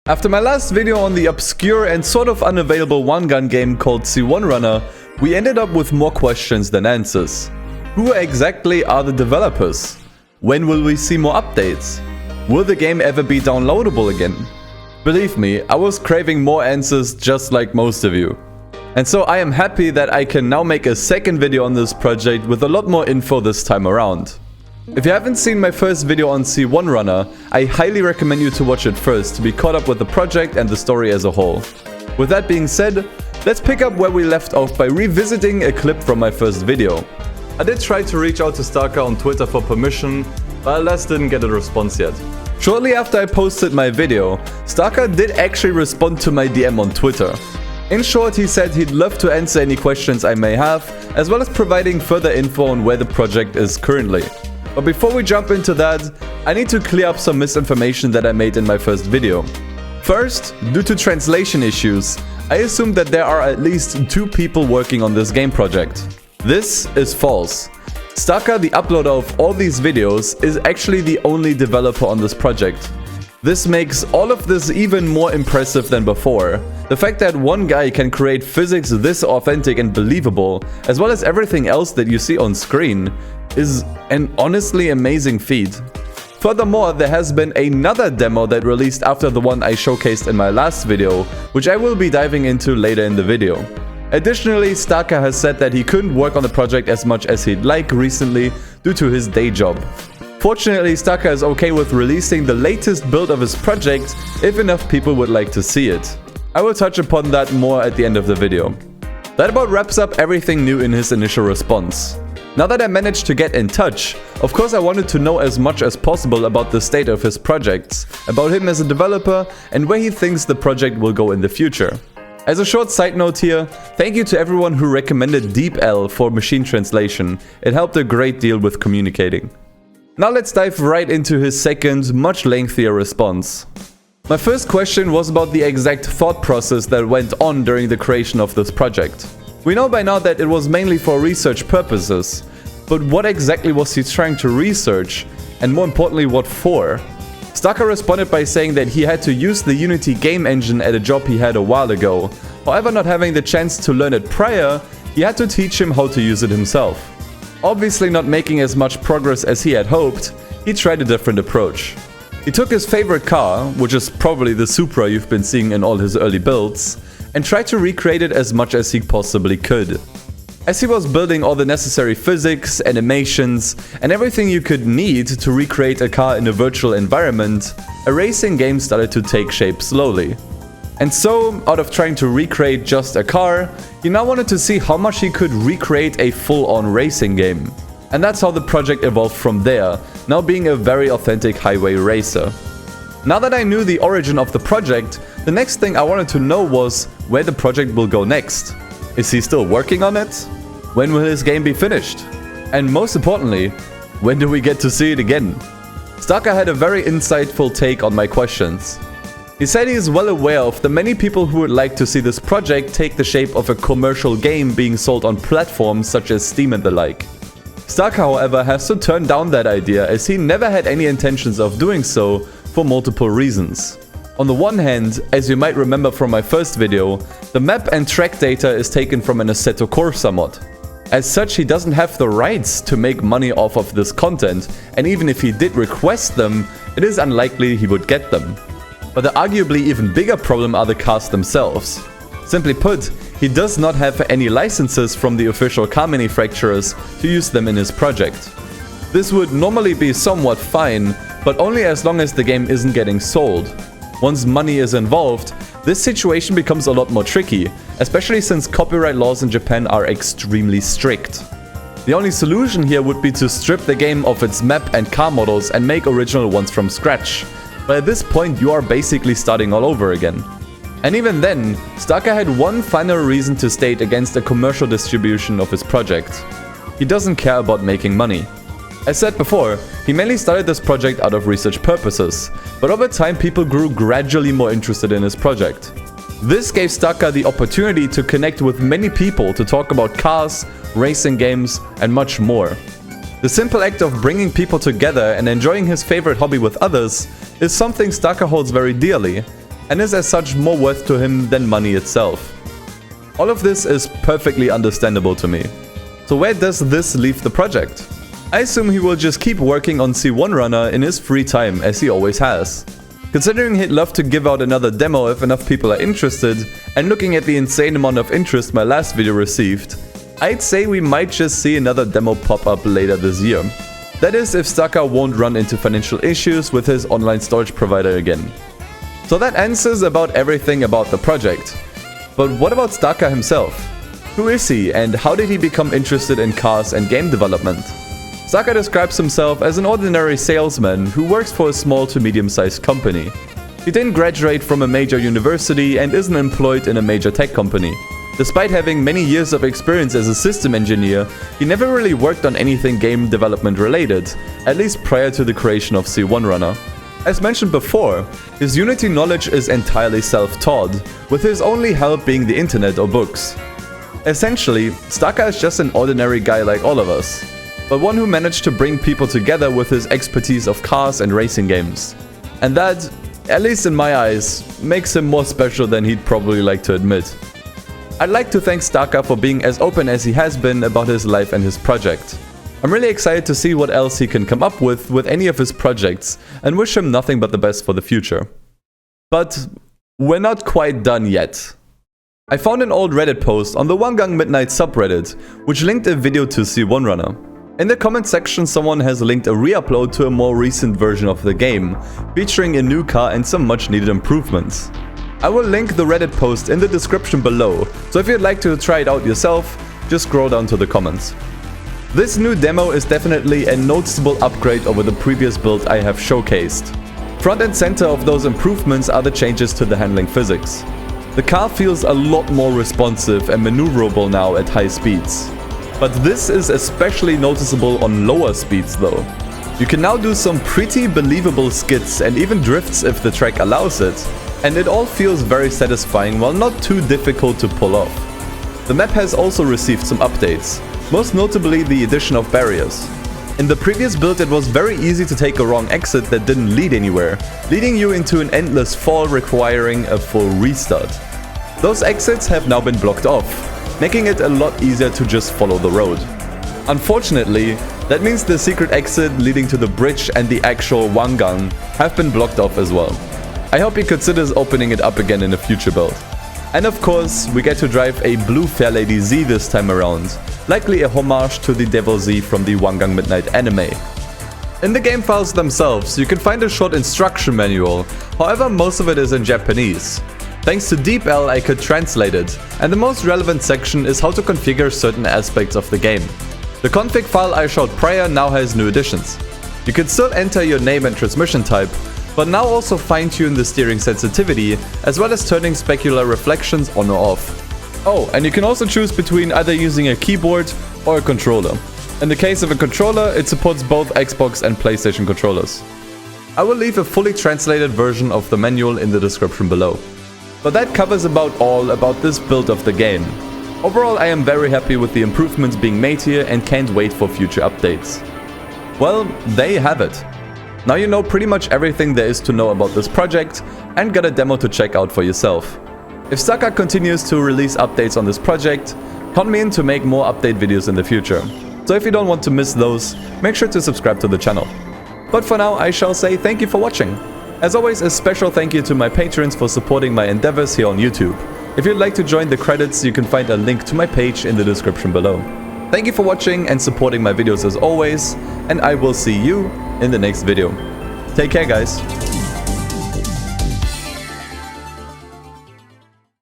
After my last video on the obscure and sort of unavailable one-gun game called C1 Runner, we ended up with more questions than answers. Who exactly are the developers? When will we see more updates? Will the game ever be downloadable again? Believe me, I was craving more answers just like most of you. And so I am happy that I can now make a second video on this project with a lot more info this time around. If you haven't seen my first video on C1 Runner, I highly recommend you to watch it first to be caught up with the project and the story as a whole. With that being said, let's pick up where we left off by revisiting a clip from my first video. I did try to reach out to Starker on Twitter for permission, but alas didn't get a response yet. Shortly after I posted my video, Starker did actually respond to my DM on Twitter. In short, he said he'd love to answer any questions I may have, as well as providing further info on where the project is currently. But before we jump into that, I need to clear up some misinformation that I made in my first video. First, due to translation issues, I assumed that there are at least 2 people working on this game project. This is false. Starker, the uploader of all these videos, is actually the only developer on this project. This makes all of this even more impressive than before. The fact that one guy can create physics this authentic and believable, as well as everything else that you see on screen, is an honestly amazing feat. Furthermore, there has been another demo that released after the one I showcased in my last video, which I will be diving into later in the video. Additionally, Starker has said that he couldn't work on the project as much as he'd like recently due to his day job. Fortunately, Starker is okay with releasing the latest build of his project if enough people would like to see it. I will touch upon that more at the end of the video. That about wraps up everything new in his initial response. Now that I managed to get in touch, of course I wanted to know as much as possible about the state of his projects, about him as a developer, and where he thinks the project will go in the future. As a short side note here, thank you to everyone who recommended DeepL for machine translation. It helped a great deal with communicating. Now let's dive right into his second, much lengthier response. My first question was about the exact thought process that went on during the creation of this project. We know by now that it was mainly for research purposes, but what exactly was he trying to research, and more importantly, what for? Starker responded by saying that he had to use the Unity game engine at a job he had a while ago. However, not having the chance to learn it prior, he had to teach him how to use it himself. Obviously not making as much progress as he had hoped, he tried a different approach. He took his favorite car, which is probably the Supra you've been seeing in all his early builds, and tried to recreate it as much as he possibly could. As he was building all the necessary physics, animations, and everything you could need to recreate a car in a virtual environment, a racing game started to take shape slowly. And so, out of trying to recreate just a car, he now wanted to see how much he could recreate a full-on racing game. And that's how the project evolved from there, now being a very authentic highway racer. Now that I knew the origin of the project, the next thing I wanted to know was where the project will go next. Is he still working on it? When will his game be finished? And most importantly, when do we get to see it again? Starker had a very insightful take on my questions. He said he is well aware of the many people who would like to see this project take the shape of a commercial game being sold on platforms such as Steam and the like. Starker, however, has to turn down that idea as he never had any intentions of doing so for multiple reasons. On the one hand, as you might remember from my first video, the map and track data is taken from an Assetto Corsa mod. As such, he doesn't have the rights to make money off of this content, and even if he did request them, it is unlikely he would get them. But the arguably even bigger problem are the cars themselves. Simply put, he does not have any licenses from the official car manufacturers to use them in his project. This would normally be somewhat fine, but only as long as the game isn't getting sold. Once money is involved, this situation becomes a lot more tricky, especially since copyright laws in Japan are extremely strict. The only solution here would be to strip the game of its map and car models and make original ones from scratch. But at this point you are basically starting all over again. And even then, Starker had one final reason to state against a commercial distribution of his project. He doesn't care about making money. As said before, he mainly started this project out of research purposes, but over time people grew gradually more interested in his project. This gave Starker the opportunity to connect with many people to talk about cars, racing games, and much more. The simple act of bringing people together and enjoying his favorite hobby with others is something Starker holds very dearly, and is as such more worth to him than money itself. All of this is perfectly understandable to me. So where does this leave the project? I assume he will just keep working on C1 Runner in his free time, as he always has. Considering he'd love to give out another demo if enough people are interested, and looking at the insane amount of interest my last video received, I'd say we might just see another demo pop up later this year. That is, if Staka won't run into financial issues with his online storage provider again. So that answers about everything about the project. But what about Staka himself? Who is he, and how did he become interested in cars and game development? Staka describes himself as an ordinary salesman who works for a small to medium-sized company. He didn't graduate from a major university and isn't employed in a major tech company. Despite having many years of experience as a system engineer, he never really worked on anything game development related, at least prior to the creation of C1 Runner. As mentioned before, his Unity knowledge is entirely self-taught, with his only help being the internet or books. Essentially, Staka is just an ordinary guy like all of us, but one who managed to bring people together with his expertise of cars and racing games. And that, at least in my eyes, makes him more special than he'd probably like to admit. I'd like to thank Staka for being as open as he has been about his life and his project. I'm really excited to see what else he can come up with any of his projects, and wish him nothing but the best for the future. But we're not quite done yet. I found an old Reddit post on the Wangan Midnight subreddit, which linked a video to C1 Runner. In the comment section, someone has linked a re-upload to a more recent version of the game, featuring a new car and some much needed improvements. I will link the Reddit post in the description below, so if you'd like to try it out yourself, just scroll down to the comments. This new demo is definitely a noticeable upgrade over the previous build I have showcased. Front and center of those improvements are the changes to the handling physics. The car feels a lot more responsive and maneuverable now at high speeds. But this is especially noticeable on lower speeds though. You can now do some pretty believable skids and even drifts if the track allows it, and it all feels very satisfying while not too difficult to pull off. The map has also received some updates, most notably the addition of barriers. In the previous build it was very easy to take a wrong exit that didn't lead anywhere, leading you into an endless fall requiring a full restart. Those exits have now been blocked off, making it a lot easier to just follow the road. Unfortunately, that means the secret exit leading to the bridge and the actual Wangan have been blocked off as well. I hope he considers opening it up again in a future build. And of course, we get to drive a blue Fairlady Z this time around, likely a homage to the Devil Z from the Wangan Midnight anime. In the game files themselves, you can find a short instruction manual, however most of it is in Japanese. Thanks to DeepL I could translate it, and the most relevant section is how to configure certain aspects of the game. The config file I showed prior now has new additions. You can still enter your name and transmission type, but now also fine-tune the steering sensitivity, as well as turning specular reflections on or off. Oh, and you can also choose between either using a keyboard or a controller. In the case of a controller, it supports both Xbox and PlayStation controllers. I will leave a fully translated version of the manual in the description below. But that covers about all about this build of the game. Overall, I am very happy with the improvements being made here and can't wait for future updates. Well, there you have it. Now you know pretty much everything there is to know about this project and got a demo to check out for yourself. If Staka continues to release updates on this project, count me in to make more update videos in the future. So if you don't want to miss those, make sure to subscribe to the channel. But for now, I shall say thank you for watching. As always, a special thank you to my patrons for supporting my endeavors here on YouTube. If you'd like to join the credits, you can find a link to my page in the description below. Thank you for watching and supporting my videos as always, and I will see you in the next video. Take care, guys.